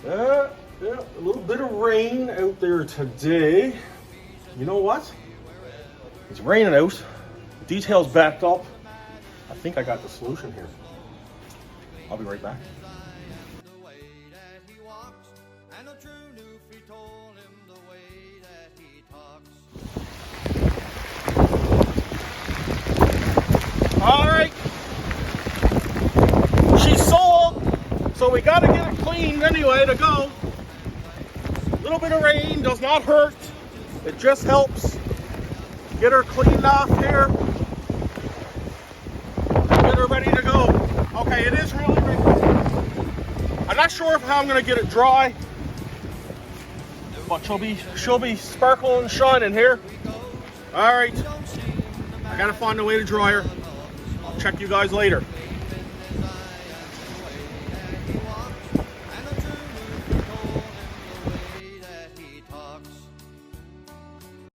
Yeah, a little bit of rain out there today. You know what? It's raining out. Details backed up. I think I got the solution here. I'll be right back. All right. She's sold. So we got to get it cleaned anyway to go. A little bit of rain does not hurt. It just helps get her cleaned off here. Get her ready to go. Okay, it is really raining. I'm not sure how I'm gonna get it dry, but she'll be sparkling and shining here. All right, I gotta find a way to dry her. I'll check you guys later.